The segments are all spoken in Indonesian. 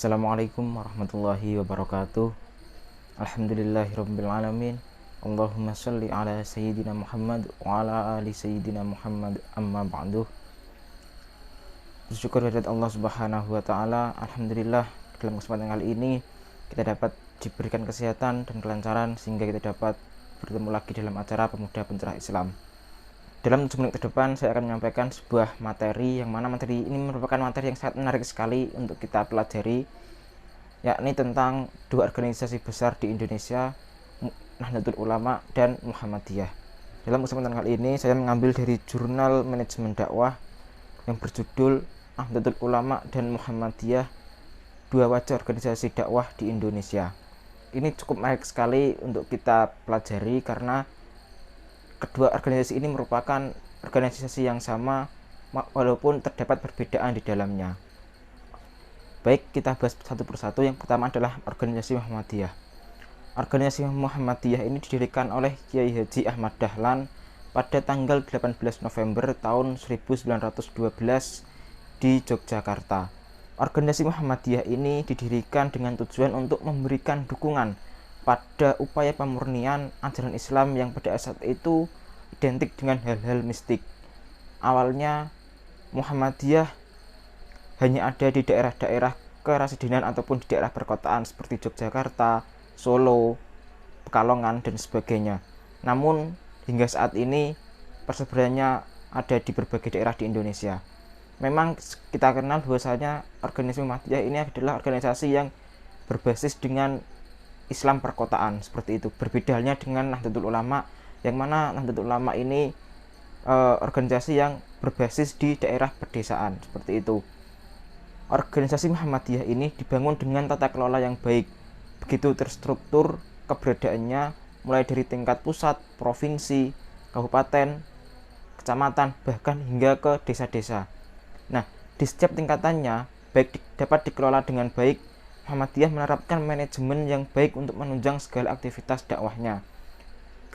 Assalamualaikum warahmatullahi wabarakatuh. Alhamdulillahirrabbilalamin. Allahumma salli ala sayyidina Muhammad wa ala ali sayyidina Muhammad, amma ba'du. Bersyukur kehadirat Allah subhanahu wa ta'ala. Alhamdulillah, dalam kesempatan kali ini kita dapat diberikan kesehatan dan kelancaran sehingga kita dapat bertemu lagi dalam acara Pemuda Pencerah Islam. Dalam 7 menit ke depan saya akan menyampaikan sebuah materi yang mana materi ini merupakan materi yang sangat menarik sekali untuk kita pelajari, yakni tentang dua organisasi besar di Indonesia, Nahdlatul Ulama dan Muhammadiyah. Dalam kesempatan kali ini saya mengambil dari jurnal manajemen dakwah yang berjudul Nahdlatul Ulama dan Muhammadiyah, dua wajah organisasi dakwah di Indonesia. Ini cukup menarik sekali untuk kita pelajari karena kedua organisasi ini merupakan organisasi yang sama walaupun terdapat perbedaan di dalamnya. Baik, kita bahas satu persatu. Yang pertama adalah organisasi Muhammadiyah. Organisasi Muhammadiyah ini didirikan oleh Kiai Haji Ahmad Dahlan pada tanggal 18 November tahun 1912 di Yogyakarta. Organisasi Muhammadiyah ini didirikan dengan tujuan untuk memberikan dukungan pada upaya pemurnian ajaran Islam yang pada saat itu identik dengan hal-hal mistik. Awalnya Muhammadiyah hanya ada di daerah-daerah kerasidenan ataupun di daerah perkotaan seperti Yogyakarta, Solo, Pekalongan, dan sebagainya. Namun hingga saat ini persebarannya ada di berbagai daerah di Indonesia. Memang kita kenal bahwasanya organisasi Muhammadiyah ini adalah organisasi yang berbasis dengan Islam perkotaan seperti itu. Berbeda halnya dengan Nahdlatul Ulama, yang mana Nahdlatul Ulama ini organisasi yang berbasis di daerah pedesaan seperti itu. Organisasi Muhammadiyah ini dibangun dengan tata kelola yang baik, begitu terstruktur keberadaannya mulai dari tingkat pusat, provinsi, kabupaten, kecamatan, bahkan hingga ke desa-desa. Nah, di setiap tingkatannya baik dapat dikelola dengan baik. Muhammadiyah menerapkan manajemen yang baik untuk menunjang segala aktivitas dakwahnya.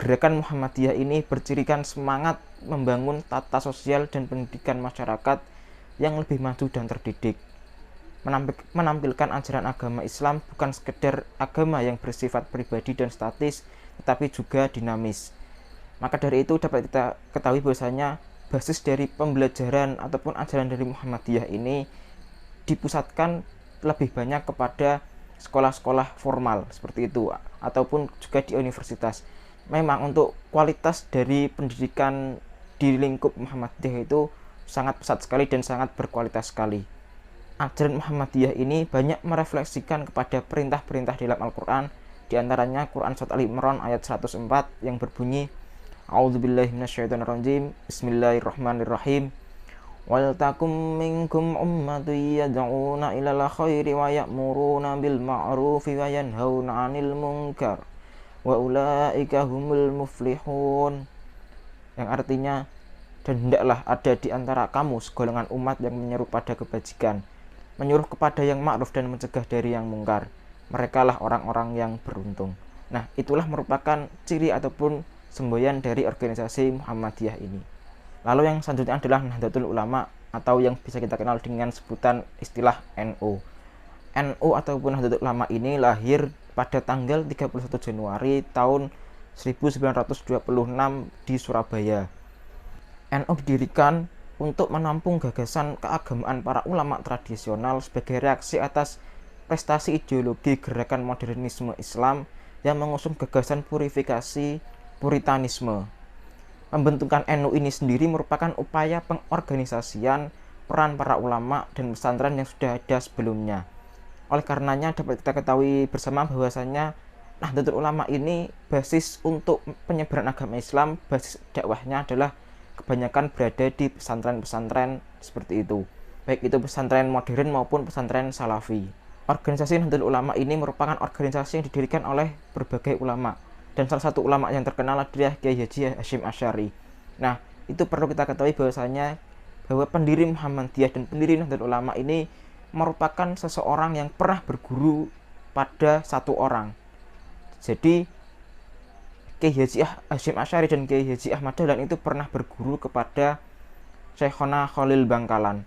Gerakan Muhammadiyah ini bercirikan semangat membangun tata sosial dan pendidikan masyarakat yang lebih maju dan terdidik. Menampilkan ajaran agama Islam bukan sekedar agama yang bersifat pribadi dan statis, tetapi juga dinamis. Maka dari itu dapat kita ketahui bahwasanya basis dari pembelajaran ataupun ajaran dari Muhammadiyah ini dipusatkan lebih banyak kepada sekolah-sekolah formal seperti itu ataupun juga di universitas. Memang untuk kualitas dari pendidikan di lingkup Muhammadiyah itu sangat pesat sekali dan sangat berkualitas sekali. Ajaran Muhammadiyah ini banyak merefleksikan kepada perintah-perintah dalam Al-Quran, diantaranya Quran Surat Al-Imran ayat 104 yang berbunyi A'udzubillahi minasyaitonirrajim, Bismillahirrahmanirrahim. Waltakum minkum ummatun yad'una ilal khairi wa ya'muruna bil ma'rufi wa yanhauna 'anil munkar wa ulaika humul muflihun. Yang artinya, dan hendaklah ada di antara kamu segolongan umat yang menyeru pada kebajikan, menyuruh kepada yang ma'ruf dan mencegah dari yang mungkar. Merekalah orang-orang yang beruntung. Nah, itulah merupakan ciri ataupun semboyan dari organisasi Muhammadiyah ini. Lalu yang selanjutnya adalah Nahdlatul Ulama atau yang bisa kita kenal dengan sebutan istilah NU. NU ataupun Nahdlatul Ulama ini lahir pada tanggal 31 Januari tahun 1926 di Surabaya. NU didirikan untuk menampung gagasan keagamaan para ulama tradisional sebagai reaksi atas prestasi ideologi gerakan modernisme Islam yang mengusung gagasan purifikasi Puritanisme. Pembentukan NU ini sendiri merupakan upaya pengorganisasian peran para ulama dan pesantren yang sudah ada sebelumnya. Oleh karenanya dapat kita ketahui bersama bahwasanya Nahdlatul Ulama ini basis untuk penyebaran agama Islam, basis dakwahnya adalah kebanyakan berada di pesantren-pesantren seperti itu, baik itu pesantren modern maupun pesantren salafi. Organisasi Nahdlatul Ulama ini merupakan organisasi yang didirikan oleh berbagai ulama, dan salah satu ulama yang terkenal adalah Kiai Haji Hasyim Asy'ari. Nah, itu perlu kita ketahui bahwasanya bahwa pendiri Muhammadiyah dan pendiri Nahdlatul Ulama ini merupakan seseorang yang pernah berguru pada satu orang. Jadi Kiai Haji Hasyim Asy'ari dan Kiai Haji Ahmad Dahlan itu pernah berguru kepada Syekhona Khalil Bangkalan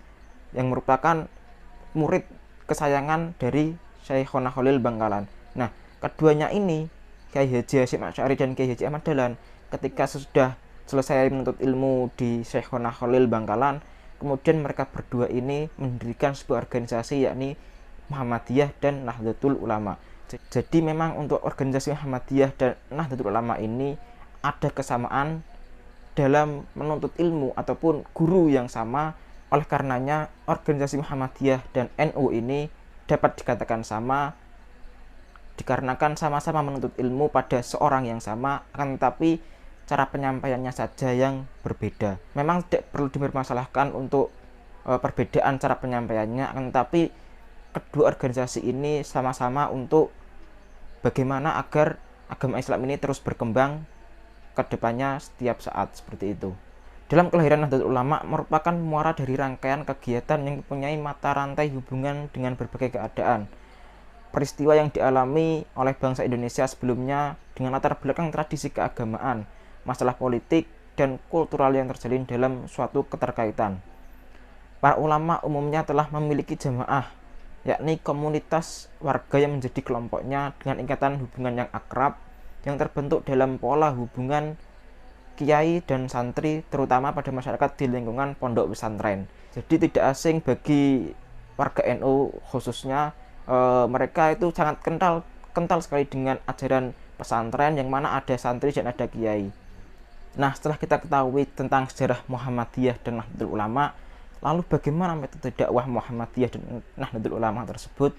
yang merupakan murid kesayangan dari Syekhona Khalil Bangkalan. Nah, keduanya ini, Kiai Haji Hasyim Asy'ari dan Kiai Haji Ahmad Dahlan, ketika sudah selesai menuntut ilmu di Syekhona Khalil Bangkalan, kemudian mereka berdua ini mendirikan sebuah organisasi, yakni Muhammadiyah dan Nahdlatul Ulama. Jadi memang untuk organisasi Muhammadiyah dan Nahdlatul Ulama ini ada kesamaan dalam menuntut ilmu ataupun guru yang sama. Oleh karenanya organisasi Muhammadiyah dan NU ini dapat dikatakan sama dikarenakan sama-sama menuntut ilmu pada seorang yang sama, akan tetapi cara penyampaiannya saja yang berbeda. Memang tidak perlu dipermasalahkan untuk perbedaan cara penyampaiannya, akan tetapi kedua organisasi ini sama-sama untuk bagaimana agar agama Islam ini terus berkembang ke depannya setiap saat, seperti itu. Dalam kelahiran Nahdlatul Ulama merupakan muara dari rangkaian kegiatan yang mempunyai mata rantai hubungan dengan berbagai keadaan. Peristiwa yang dialami oleh bangsa Indonesia sebelumnya dengan latar belakang tradisi keagamaan, masalah politik, dan kultural yang terjalin dalam suatu keterkaitan. Para ulama umumnya telah memiliki jamaah, yakni komunitas warga yang menjadi kelompoknya dengan ikatan hubungan yang akrab, yang terbentuk dalam pola hubungan kiai dan santri, terutama pada masyarakat di lingkungan pondok pesantren. Jadi tidak asing bagi warga NU khususnya, mereka itu sangat kental sekali dengan ajaran pesantren yang mana ada santri dan ada kiai. Nah, setelah kita ketahui tentang sejarah Muhammadiyah dan Nahdlatul Ulama, lalu bagaimana metode dakwah Muhammadiyah dan Nahdlatul Ulama tersebut?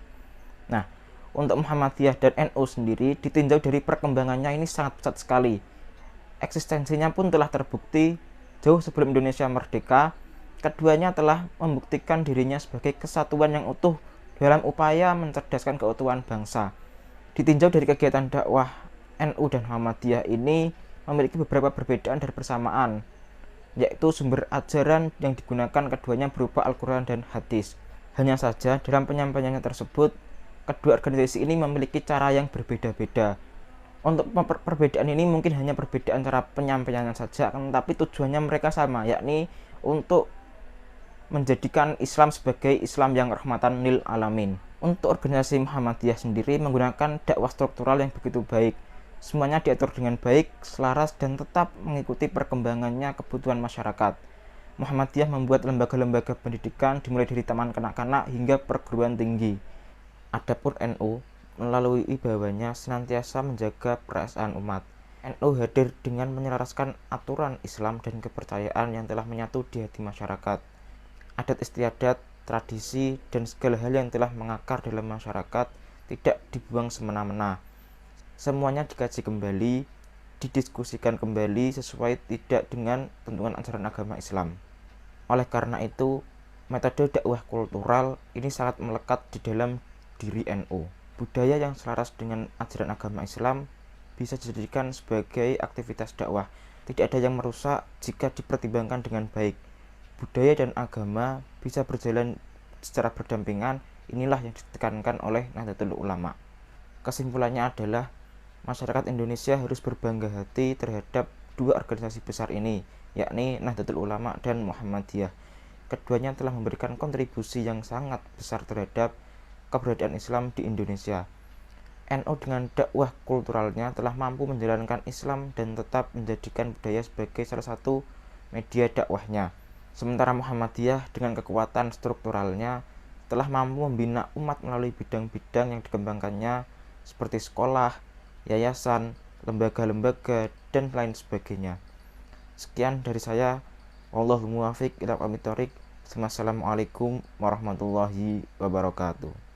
Nah, untuk Muhammadiyah dan NU sendiri ditinjau dari perkembangannya ini sangat pesat sekali. Eksistensinya pun telah terbukti jauh sebelum Indonesia merdeka. Keduanya telah membuktikan dirinya sebagai kesatuan yang utuh dalam upaya mencerdaskan keutuhan bangsa. Ditinjau dari kegiatan dakwah NU dan Muhammadiyah ini memiliki beberapa perbedaan dan persamaan, yaitu sumber ajaran yang digunakan keduanya berupa Al-Quran dan hadis. Hanya saja dalam penyampaiannya tersebut, kedua organisasi ini memiliki cara yang berbeda-beda. Untuk perbedaan ini mungkin hanya perbedaan cara penyampaiannya saja, tetapi tujuannya mereka sama, yakni untuk menjadikan Islam sebagai Islam yang rahmatan lil alamin. Untuk organisasi Muhammadiyah sendiri menggunakan dakwah struktural yang begitu baik. Semuanya diatur dengan baik, selaras, dan tetap mengikuti perkembangannya kebutuhan masyarakat. Muhammadiyah membuat lembaga-lembaga pendidikan dimulai dari taman kanak-kanak hingga perguruan tinggi. Adapun NU melalui ibawanya senantiasa menjaga perasaan umat. NU hadir dengan menyelaraskan aturan Islam dan kepercayaan yang telah menyatu di hati masyarakat. Adat istiadat, tradisi, dan segala hal yang telah mengakar dalam masyarakat tidak dibuang semena-mena. Semuanya dikaji kembali, didiskusikan kembali sesuai tidak dengan tuntunan ajaran agama Islam. Oleh karena itu, metode dakwah kultural ini sangat melekat di dalam diri NU. Budaya yang selaras dengan ajaran agama Islam bisa dijadikan sebagai aktivitas dakwah. Tidak ada yang merusak jika dipertimbangkan dengan baik. Budaya dan agama bisa berjalan secara berdampingan. Inilah yang ditekankan oleh Nahdlatul Ulama. Kesimpulannya adalah masyarakat Indonesia harus berbangga hati terhadap dua organisasi besar ini, yakni Nahdlatul Ulama dan Muhammadiyah. Keduanya telah memberikan kontribusi yang sangat besar terhadap keberadaan Islam di Indonesia. NU dengan dakwah kulturalnya telah mampu menjalankan Islam dan tetap menjadikan budaya sebagai salah satu media dakwahnya. Sementara Muhammadiyah dengan kekuatan strukturalnya telah mampu membina umat melalui bidang-bidang yang dikembangkannya seperti sekolah, yayasan, lembaga-lembaga, dan lain sebagainya. Sekian dari saya. Wallahul muwaffiq ila aqwamit thoriq. Wassalamualaikum warahmatullahi wabarakatuh.